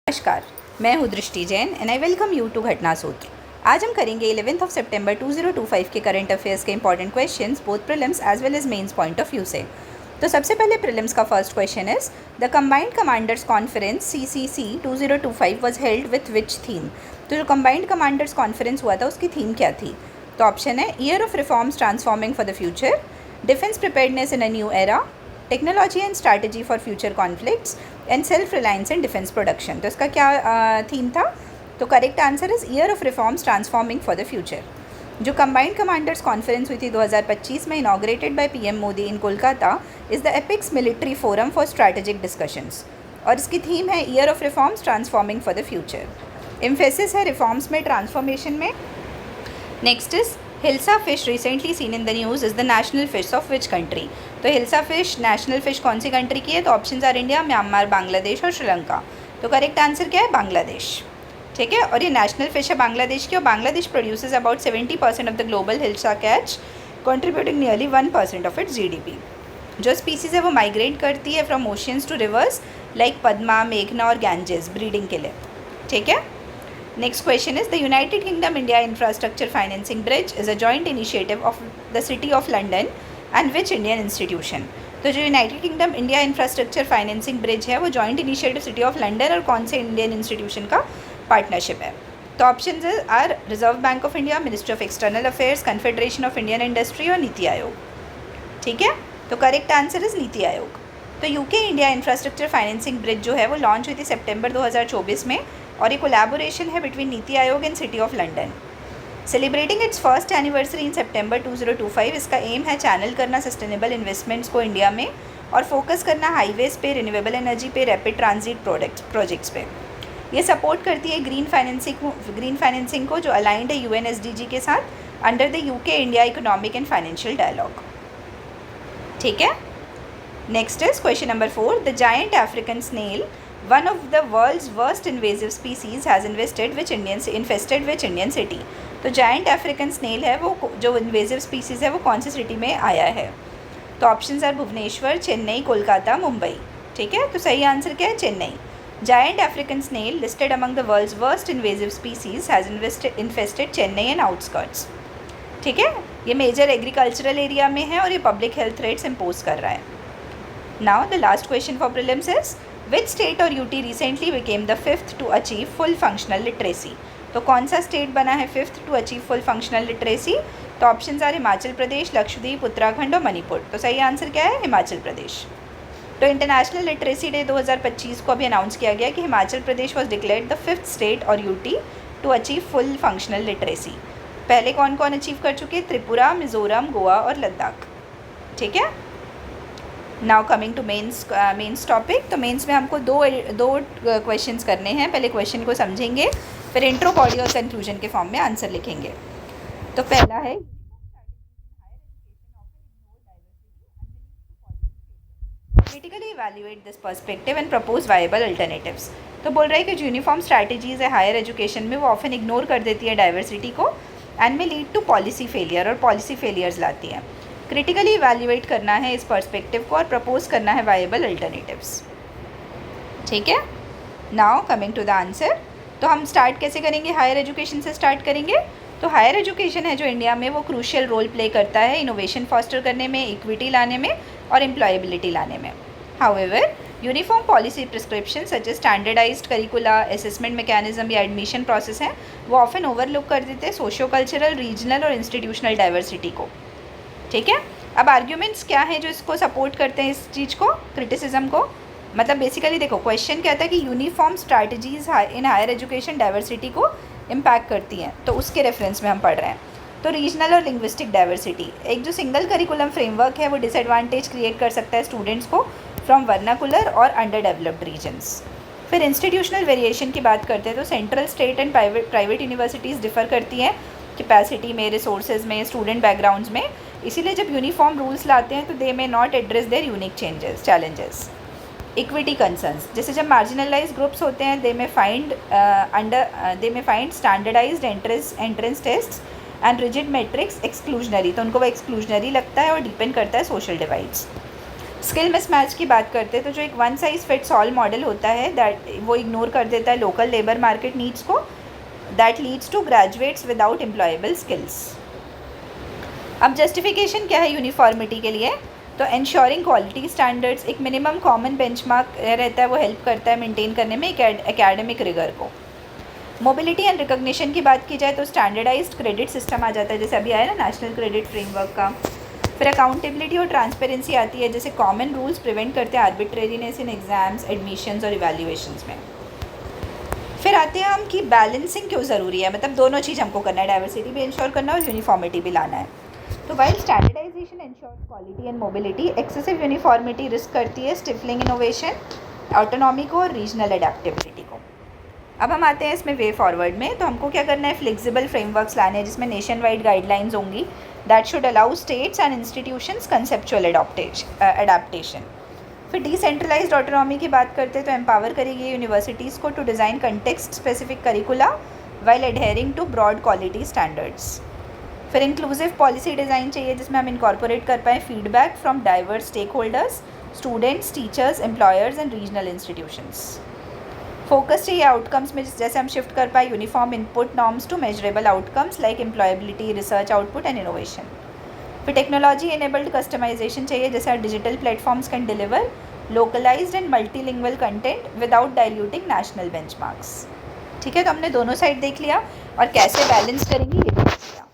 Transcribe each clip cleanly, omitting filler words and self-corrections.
नमस्कार, मैं हूँ Drishti Jain and I welcome you to Ghatna Sutra. आज हम करेंगे 11 सितंबर 2025 के करंट अफेयर्स के important questions both prelims as well as mains point of view से। तो सबसे पहले प्रीलिम्स का first question is the combined commanders conference CCC 2025 was held with which theme. तो जो कंबाइंड कमांडर्स कॉन्फ्रेंस हुआ था उसकी थीम क्या थी? तो ऑप्शन है year of reforms transforming for the future, defence preparedness in a new era, technology and strategy for future conflicts and self reliance in defence production. तो इसका क्या थीम था? तो correct answer is year of reforms transforming for the future. जो combined commanders conference हुई थी 2025 में inaugurated by PM Modi in Kolkata is the apex military forum for strategic discussions और इसकी थीम है year of reforms transforming for the future. Emphasis है reforms में, transformation में। Next is hilsa fish recently seen in the news is the national fish of which country. तो hilsa fish national fish कौन सी country की है? तो options R India, Myanmar, Bangladesh और श्रीलंका। तो करेक्ट आंसर क्या है? बांग्लादेश। ठीक है, और ये नेशनल फिश है बांग्लादेश की और Bangladesh produces about 70% of the global hilsa catch, contributing nearly 1% of its GDP। जो स्पीसीज़ है वो माइग्रेट करती है from oceans to rivers like Padma, मेघना और गैंजेस ब्रीडिंग के लिए। ठीक है। Next question is the United Kingdom India Infrastructure Financing Bridge is a joint initiative of the City of London and which Indian institution? तो जो United Kingdom India Infrastructure Financing Bridge है वो joint initiative City of London और कौन से Indian institution का partnership है? तो option are Reserve Bank of India, Ministry of External Affairs, Confederation of Indian Industry और नीति आयोग। ठीक है, तो correct answer is NITI Aayog. तो UK India Infrastructure Financing bridge जो है वो लॉन्च हुई थी सितंबर 2024 में और ये कोलैबोरेशन है between NITI Aayog and city of London. Celebrating its first anniversary in September 2025, इसका एम है चैनल करना सस्टेनेबल इन्वेस्टमेंट्स को इंडिया में और फोकस करना हाईवेज पे, रिन्यूएबल एनर्जी पे, रैपिड ट्रांजिट प्रोजेक्ट्स पे। ये सपोर्ट करती है ग्रीन फाइनेंसिंग को जो अलाइंड है UNSDG के साथ under the UK India economic and financial dialogue. ठीक है। Next is question number 4 the giant African snail one of the world's worst invasive species has infested which Indian city। तो giant African snail है वो जो invasive species है वो कौन सी city में आया है? तो ऑप्शंस आर भुवनेश्वर, चेन्नई, कोलकाता, मुंबई। ठीक है, तो सही आंसर क्या है? Chennai. Giant African snail listed among the world's worst invasive species has infested Chennai and outskirts. ठीक है, ये मेजर एग्रीकल्चरल एरिया में है और ये पब्लिक हेल्थ थ्रेट्स इम्पोज कर रहा है। Now the last question for prelims is Which state और UT recently became the 5th to achieve full functional literacy? तो कौन सा स्टेट बना है 5th to achieve full functional literacy? तो ऑप्शंस आर हिमाचल प्रदेश, लक्षद्वीप, उत्तराखंड और मणिपुर। तो सही आंसर क्या है? हिमाचल प्रदेश। तो इंटरनेशनल लिटरेसी डे 2025 को अभी अनाउंस किया गया कि Himachal Pradesh was declared the 5th state और UT to achieve full functional literacy. पहले कौन कौन अचीव कर चुके? त्रिपुरा, मिजोरम, गोवा और लद्दाख। ठीक है। Now coming to mains topic. तो मेंस में हमको दो क्वेश्चंस करने हैं। पहले क्वेश्चन को समझेंगे, फिर इंट्रो, बॉडी और कंक्लूजन के फॉर्म में आंसर लिखेंगे। तो पहला है critically evaluate this perspective and propose viable alternatives. तो बोल रहा है कि जो यूनिफॉर्म स्ट्रैटेजीज है हायर एजुकेशन में वो ऑफन इग्नोर कर देती है डाइवर्सिटी को एंड में लीड टू पॉलिसी फेलियर और पॉलिसी फेलियर्स लाती है। क्रिटिकली इवैल्यूएट करना है इस पर्सपेक्टिव को और प्रपोज करना है वायबल अल्टरनेटिव्स। ठीक है। Now coming to the answer. तो हम स्टार्ट कैसे करेंगे? हायर एजुकेशन से स्टार्ट करेंगे। तो हायर एजुकेशन है जो इंडिया में वो क्रूशियल रोल प्ले करता है इनोवेशन फॉस्टर करने में, इक्विटी लाने में और एम्प्लॉयबिलिटी लाने में। However uniform policy prescription such as standardised curricula, assessment mechanism या एडमिशन प्रोसेस हैं वो ऑफन ओवरलुक कर देते हैं सोशियो कल्चरल, रीजनल और इंस्टीट्यूशनल डाइवर्सिटी को। ठीक है। अब आर्ग्यूमेंट्स क्या हैं जो इसको सपोर्ट करते हैं, इस चीज़ को, क्रिटिसिज्म को? मतलब बेसिकली देखो, क्वेश्चन कहता है कि uniform strategies in higher education diversity को इम्पैक्ट करती हैं, तो उसके रेफरेंस में हम पढ़ रहे हैं। तो रीजनल और लिंग्विस्टिक डाइवर्सिटी, एक जो सिंगल करिकुलम फ्रेमवर्क है वो डिसएडवांटेज क्रिएट कर सकता है स्टूडेंट्स को फ्रॉम वर्नाकुलर और अंडर डेवलप्ड रीजन्स। फिर इंस्टीट्यूशनल वेरिएशन की बात करते हैं तो central, state and private universities differ करती हैं कैपेसिटी में, रिसोर्सेज में, स्टूडेंट बैकग्राउंड्स में। इसीलिए जब यूनिफॉर्म रूल्स लाते हैं तो they may not address their unique challenges. Equity concerns, जैसे जब मार्जिनलाइज ग्रुप्स होते हैं they may find standardised entrance test and rigid metrics exclusionary, तो उनको वो एक्सक्लूजनरी लगता है और डिपेंड करता है सोशल डिवाइड्स। स्किल मिसमैच की बात करते हैं तो जो एक one size fits all model होता है दैट वो इग्नोर कर देता है लोकल लेबर मार्केट नीड्स को, that leads to graduates without employable skills. अब जस्टिफिकेशन क्या है यूनिफॉर्मिटी के लिए, तो एंश्योरिंग क्वालिटी स्टैंडर्ड्स, एक मिनिमम कॉमन बेंचमार्क रहता है वो हेल्प करता है मेंटेन करने में एकेडमिक रिगर को। मोबिलिटी एंड रिकॉग्निशन की बात की जाए तो स्टैंडर्डाइज्ड क्रेडिट सिस्टम आ जाता है, जैसे अभी आया ना नेशनल क्रेडिट फ्रेमवर्क का। फिर अकाउंटेबिलिटी और ट्रांसपेरेंसी आती है, जैसे कॉमन रूल्स प्रिवेंट करते हैं आर्बिट्रेरीनेस इन एग्जाम्स, एडमिशन्स और इवैल्यूएशंस में। फिर आते हैं हम कि बैलेंसिंग क्यों ज़रूरी है, मतलब दोनों चीज़ हमको करना है, डाइवर्सिटी भी इंश्योर करना है और यूनिफॉर्मिटी भी लाना है। तो while standardisation ensures quality and mobility, excessive uniformity risk करती है स्टिफलिंग इनोवेशन, ऑटोनॉमी को और रीजनल अडेप्टेबिलिटी को। अब हम आते हैं इसमें वे फॉरवर्ड में, तो हमको क्या करना है, फ्लेक्सिबल फ्रेमवर्क्स लाने हैं जिसमें नेशन वाइड गाइडलाइंस होंगी that should allow states and institutions conceptual adaptation. फिर डिसेंट्रलाइज्ड ऑटोनॉमी की बात करते हैं तो एम्पावर करेगी यूनिवर्सिटीज़ को to design context specific curricula while adhering to broad quality standards. फिर इंक्लूसिव पॉलिसी डिज़ाइन चाहिए जिसमें हम इनकॉर्पोरेट कर पाएँ feedback from diverse stake holders, students, teachers, employers and regional institutions. Focus चाहिए आउटकम्स में, जैसे हम शिफ्ट कर पाए uniform input norms to measurable outcomes like employability, research output and innovation. फिर टेक्नोलॉजी एनेबल्ड कस्टमाइजेशन चाहिए, जैसे digital platforms can deliver localised and multilingual content without diluting national benchmarks. ठीक है, तो हमने दोनों साइड देख लिया और कैसे बैलेंस करेंगे ये भी देख लिया।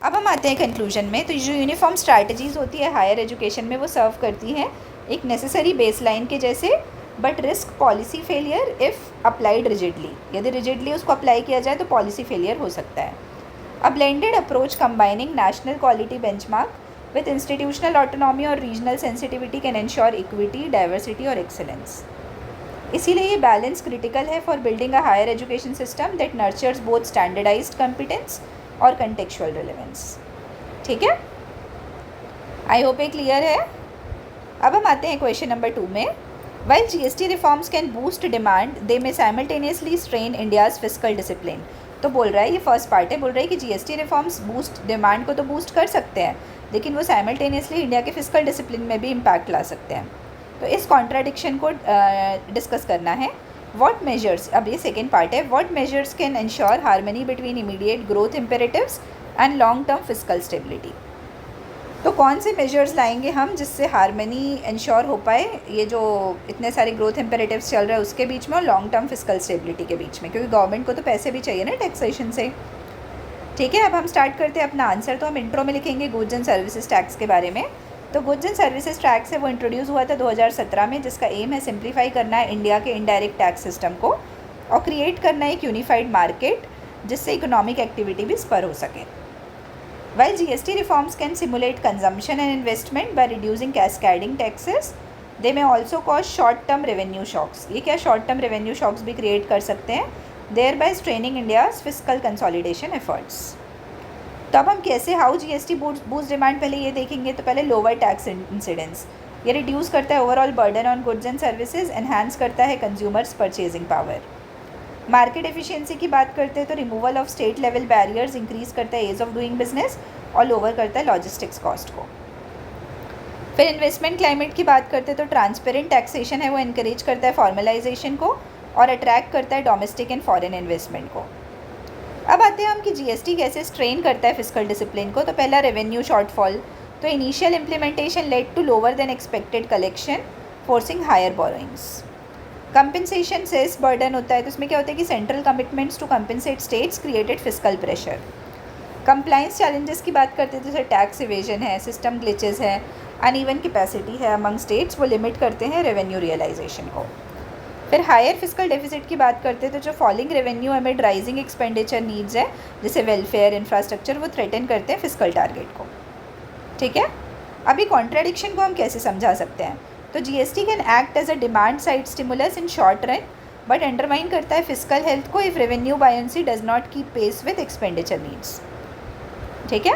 अब हम आते हैं कंक्लूजन में, तो जो यूनिफॉर्म स्ट्रैटेजीज़ होती है हायर एजुकेशन में वो सर्व करती हैं एक नेसेसरी बेसलाइन के जैसे, but risk policy failure if applied rigidly, यदि रिजिडली उसको अप्लाई किया जाए तो पॉलिसी फेलियर हो सकता है। A blended approach combining national quality benchmark with institutional autonomy और regional sensitivity can ensure equity, diversity और एक्सेलेंस। इसीलिए ये बैलेंस क्रिटिकल है for building a higher education system that nurtures both standardised competence और contextual relevance. ठीक है, I hope ये clear है। अब हम आते हैं क्वेश्चन नंबर 2 में। While GST reforms can boost demand, they may simultaneously strain India's fiscal discipline. तो बोल रहा है, ये फर्स्ट पार्ट है, बोल रहा है कि GST रिफॉर्म्स बूस्ट डिमांड को तो बूस्ट कर सकते हैं लेकिन वो साइमल्टेनियसली इंडिया के फिजिकल डिसिप्लिन में भी इम्पैक्ट ला सकते हैं। तो इस कॉन्ट्राडिक्शन को डिस्कस करना है। व्हाट मेजर्स, अब ये सेकेंड पार्ट है, what measures can ensure harmony between immediate growth imperatives and long term physical stability. तो कौन से मेजर्स लाएंगे हम जिससे हार्मनी इंश्योर हो पाए ये जो इतने सारे ग्रोथ इम्पेरेटिव्स चल रहे हैं उसके बीच में और लॉन्ग टर्म फिजिकल स्टेबिलिटी के बीच में, क्योंकि गवर्नमेंट को तो पैसे भी चाहिए ना टैक्सेशन से। ठीक है, अब हम स्टार्ट करते हैं अपना आंसर। तो हम इंट्रो में लिखेंगे गुड्स एंड सर्विसेज टैक्स के बारे में। तो गुड्स एंड सर्विसेज टैक्स है वो इंट्रोड्यूस हुआ था 2017 में, जिसका एम है सिंप्लीफाई करना है इंडिया के इनडायरेक्ट टैक्स सिस्टम को और क्रिएट करना है एक यूनिफाइड मार्केट जिससे इकोनॉमिक एक्टिविटी भी स्पर हो सके। While GST reforms can simulate consumption and investment by reducing cascading taxes, they may also cause short-term revenue shocks. ये क्या short-term revenue shocks भी create कर सकते हैं, thereby straining India's fiscal consolidation efforts. तो अब हम कैसे हाउ GST boost डिमांड पहले ये देखेंगे। तो पहले लोअर टैक्स इंसिडेंस, ये रिड्यूस करता है overall burden on goods and services, enhance करता है consumers purchasing power. Market efficiency की बात करते हैं तो removal of state level barriers increase करता है एज ऑफ डूइंग बिजनेस और लोअर करता है लॉजिस्टिक्स कॉस्ट को। फिर इन्वेस्टमेंट क्लाइमेट की बात करते हैं तो ट्रांसपेरेंट टैक्सेशन है वो इनकरेज करता है फॉर्मलाइजेशन को और अट्रैक्ट करता है डोमेस्टिक एंड फॉरेन इन्वेस्टमेंट को। अब आते हैं हम कि जीएसटी कैसे स्ट्रेन करता है फिजिकल डिसिप्लिन को। तो पहला रेवेन्यू शॉर्टफॉल, तो initial implementation led to lower than expected collection forcing higher borrowings. Compensation cess burden होता है, तो इसमें क्या होता है कि central commitments to compensate states created physical pressure. Compliance challenges की बात करते हैं तो जैसे टैक्स इवेजन है, सिस्टम ग्लिचेस है, अनइवन कैपेसिटी है अमंग स्टेट्स, वो लिमिट करते हैं रेवेन्यू रियलाइजेशन को। फिर हायर फिजिकल डेफिसिट की बात करते हैं तो जो falling revenue amid rising expenditure needs है जैसे वेलफेयर, इंफ्रास्ट्रक्चर, वो थ्रेटन करते हैं फिजिकल टारगेट को। ठीक है, अभी कॉन्ट्राडिक्शन को हम कैसे समझा सकते हैं। तो GST can act as a demand side stimulus in short run but undermine करता है फिजिकल हेल्थ को if revenue buoyancy does not keep pace with expenditure needs. ठीक है,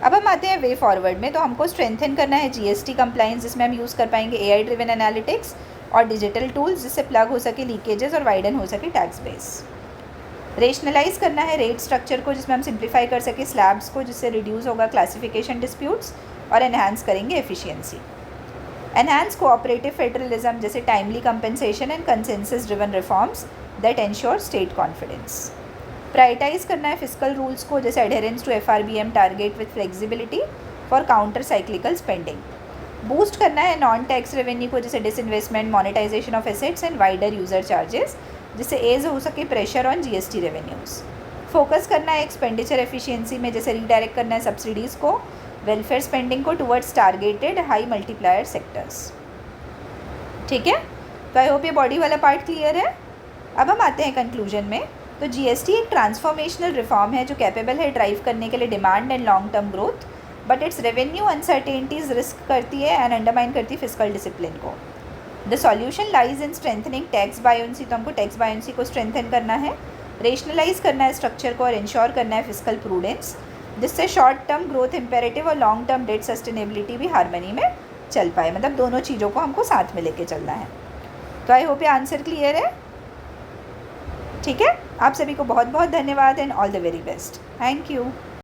अब हम आते हैं वे फॉरवर्ड में। तो हमको स्ट्रेंथन करना है जीएसटी कंप्लाइंस, जिसमें हम यूज़ कर पाएंगे एआई ड्रिवन एनालिटिक्स और डिजिटल टूल्स जिससे प्लग हो सके लीकेजेस और वाइडन हो सके टैक्स बेस। रेशनलाइज करना है रेट स्ट्रक्चर को जिसमें हम सिंप्लीफाई कर सके स्लैब्स को जिससे रिड्यूस होगा क्लासिफिकेशन डिस्प्यूट्स और एनहांस करेंगे एफिशिएंसी। एनहांस कोऑपरेटिव फेडरलिज्म, जैसे timely compensation and consensus driven reforms that ensure state confidence. Prioritise करना है फिजिकल रूल्स को, जैसे adherence to FRBM target with flexibility for counter cyclical spending. Boost करना है non tax revenue को, जैसे disinvestment, monetisation of assets and wider user charges, जिससे ease हो सके pressure on GST revenues. Focus करना है एक्सपेंडिचर एफिशिएंसी में, जैसे रीडायरेक्ट करना है सब्सिडीज़ को, वेलफेयर स्पेंडिंग को towards targeted high multiplier sectors. ठीक है, तो आई होप ये बॉडी वाला पार्ट क्लियर है। अब हम आते हैं कंक्लूजन में। तो GST एक ट्रांसफॉर्मेशनल रिफॉर्म है जो कैपेबल है ड्राइव करने के लिए demand and long term growth, but its revenue uncertainties risk करती है एंड अंडरमाइन करती है फिजिकल डिसिप्लिन को। The solution lies in strengthening tax buoyancy, तो हमको टैक्स बायोंसी को स्ट्रेंथन करना है, रेशनलाइज करना है स्ट्रक्चर को और इंश्योर करना है फिजिकल प्रूडेंस, जिससे शॉर्ट टर्म ग्रोथ इम्पेरेटिव और लॉन्ग टर्म डेट सस्टेनेबिलिटी भी हार्मनी में चल पाए। मतलब दोनों चीज़ों को हमको साथ में लेके चलना है। तो आई होप ये आंसर क्लियर है। ठीक है, आप सभी को बहुत बहुत धन्यवाद and all the very best. Thank you.